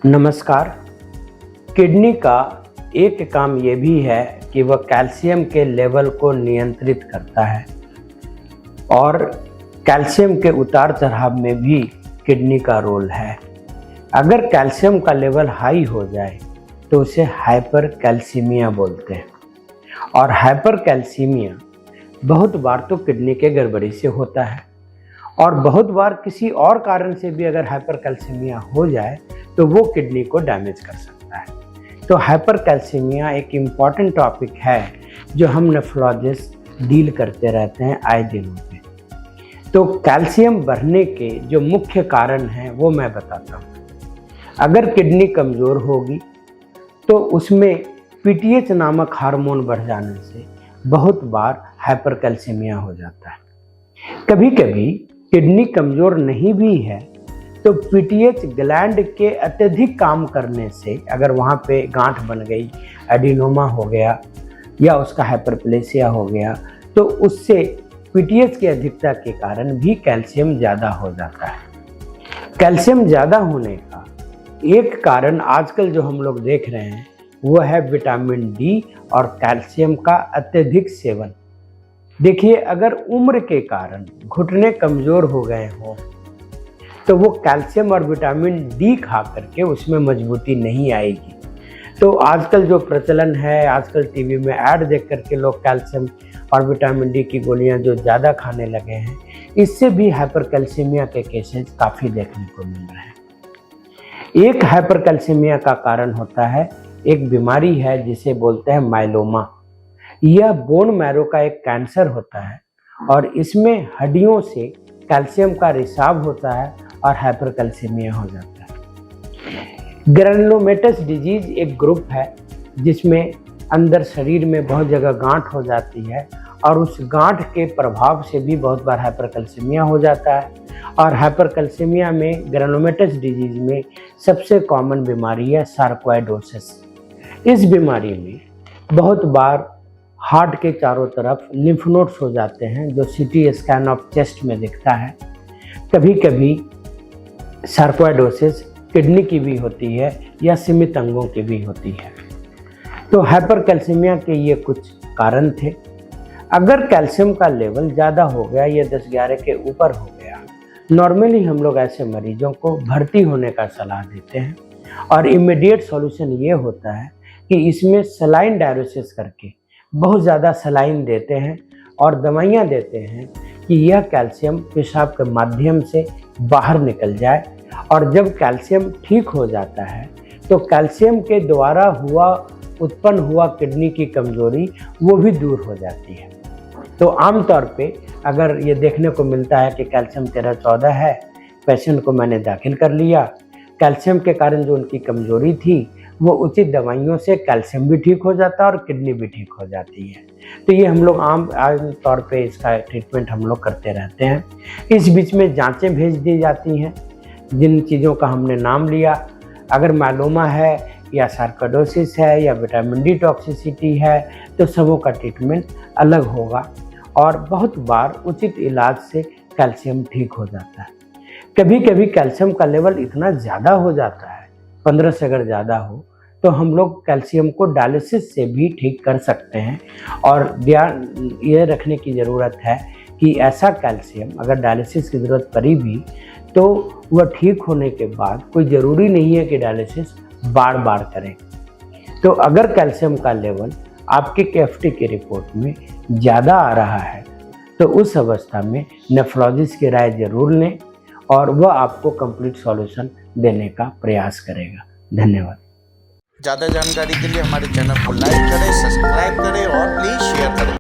नमस्कार। किडनी का एक काम ये भी है कि वह कैल्शियम के लेवल को नियंत्रित करता है और कैल्शियम के उतार चढ़ाव में भी किडनी का रोल है। अगर कैल्शियम का लेवल हाई हो जाए तो उसे हाइपर कैल्सीमिया बोलते हैं और हाइपर कैल्सीमिया बहुत बार तो किडनी के गड़बड़ी से होता है और बहुत बार किसी और कारण से भी अगर हाइपर कैल्सीमिया हो जाए तो वो किडनी को डैमेज कर सकता है। तो हाइपर कैल्सीमिया एक इम्पॉर्टेंट टॉपिक है जो हम नेफ्रोलॉजिस्ट डील करते रहते हैं आए दिनों पे। तो कैल्शियम बढ़ने के जो मुख्य कारण हैं वो मैं बताता हूँ। अगर किडनी कमज़ोर होगी तो उसमें पीटीएच नामक हार्मोन बढ़ जाने से बहुत बार हाइपर कैल्सीमिया हो जाता है। कभी कभी किडनी कमज़ोर नहीं भी है तो पीटीएच ग्लैंड के अत्यधिक काम करने से अगर वहाँ पे गांठ बन गई, एडिनोमा हो गया या उसका हाइपरप्लेसिया हो गया तो उससे पीटीएच की अधिकता के कारण भी कैल्शियम ज़्यादा हो जाता है। कैल्शियम ज़्यादा होने का एक कारण आजकल जो हम लोग देख रहे हैं वो है विटामिन डी और कैल्शियम का अत्यधिक सेवन। देखिए, अगर उम्र के कारण घुटने कमज़ोर हो गए हों तो वो कैल्शियम और विटामिन डी खा करके उसमें मजबूती नहीं आएगी। तो आजकल जो प्रचलन है, आजकल टीवी में ऐड देख करके लोग कैल्शियम और विटामिन डी की गोलियां जो ज़्यादा खाने लगे हैं, इससे भी हाइपरकैल्सीमिया के केसेस काफ़ी देखने को मिल रहे हैं। एक हाइपरकैल्सीमिया का कारण होता है, एक बीमारी है जिसे बोलते हैं माइलोमा। यह बोन मैरो का एक कैंसर होता है और इसमें हड्डियों से कैल्शियम का रिसाव होता है और हाइपरकैल्सीमिया हो जाता है। ग्रैनुलोमेटस डिजीज एक ग्रुप है जिसमें अंदर शरीर में बहुत जगह गांठ हो जाती है और उस गांठ के प्रभाव से भी बहुत बार हाइपरकैल्सीमिया हो जाता है। और हाइपरकैल्सीमिया में, ग्रैनुलोमेटस डिजीज में सबसे कॉमन बीमारी है सार्कोइडोसिस। इस बीमारी में बहुत बार हार्ट के चारों तरफ लिम्फ नोड्स हो जाते हैं जो सीटी स्कैन ऑफ चेस्ट में दिखता है। कभी कभी सार्कोइडोसिस किडनी की भी होती है या सीमित अंगों की भी होती है। तो हाइपरकैल्सीमिया के ये कुछ कारण थे। अगर कैल्शियम का लेवल ज़्यादा हो गया या 10-11 के ऊपर हो गया, नॉर्मली हम लोग ऐसे मरीजों को भर्ती होने का सलाह देते हैं और इमीडिएट सॉल्यूशन ये होता है कि इसमें सलाइन डायलिसिस करके बहुत ज़्यादा सलाइन देते हैं और दवाइयाँ देते हैं कि यह कैल्शियम पेशाब के माध्यम से बाहर निकल जाए और जब कैल्शियम ठीक हो जाता है तो कैल्शियम के द्वारा उत्पन्न हुआ किडनी की कमज़ोरी वो भी दूर हो जाती है। तो आमतौर पे अगर ये देखने को मिलता है कि कैल्शियम 13-14 है, पेशेंट को मैंने दाखिल कर लिया, कैल्शियम के कारण जो उनकी कमज़ोरी थी वो उचित दवाइयों से कैल्शियम भी ठीक हो जाता है और किडनी भी ठीक हो जाती है। तो ये हम लोग आम तौर पे इसका ट्रीटमेंट हम लोग करते रहते हैं। इस बीच में जांचें भेज दी जाती हैं जिन चीज़ों का हमने नाम लिया। अगर माइलोमा है या सार्कोइडोसिस है या विटामिन डी टॉक्सिसिटी है तो सबों का ट्रीटमेंट अलग होगा और बहुत बार उचित इलाज से कैल्शियम ठीक हो जाता है। कभी कभी कैल्शियम का लेवल इतना ज़्यादा हो जाता है, 15 से अगर ज़्यादा हो तो हम लोग कैल्शियम को डायलिसिस से भी ठीक कर सकते हैं। और ध्यान ये रखने की ज़रूरत है कि ऐसा कैल्शियम अगर डायलिसिस की ज़रूरत पड़ी भी तो वह ठीक होने के बाद कोई ज़रूरी नहीं है कि डायलिसिस बार बार करें। तो अगर कैल्शियम का लेवल आपके केएफटी की रिपोर्ट में ज़्यादा आ रहा है तो उस अवस्था में नेफ्रोलॉजिस्ट की राय ज़रूर लें और वह आपको कंप्लीट सॉल्यूशन देने का प्रयास करेगा। धन्यवाद। ज़्यादा जानकारी के लिए हमारे चैनल को लाइक करें, सब्सक्राइब करें और प्लीज़ शेयर करें।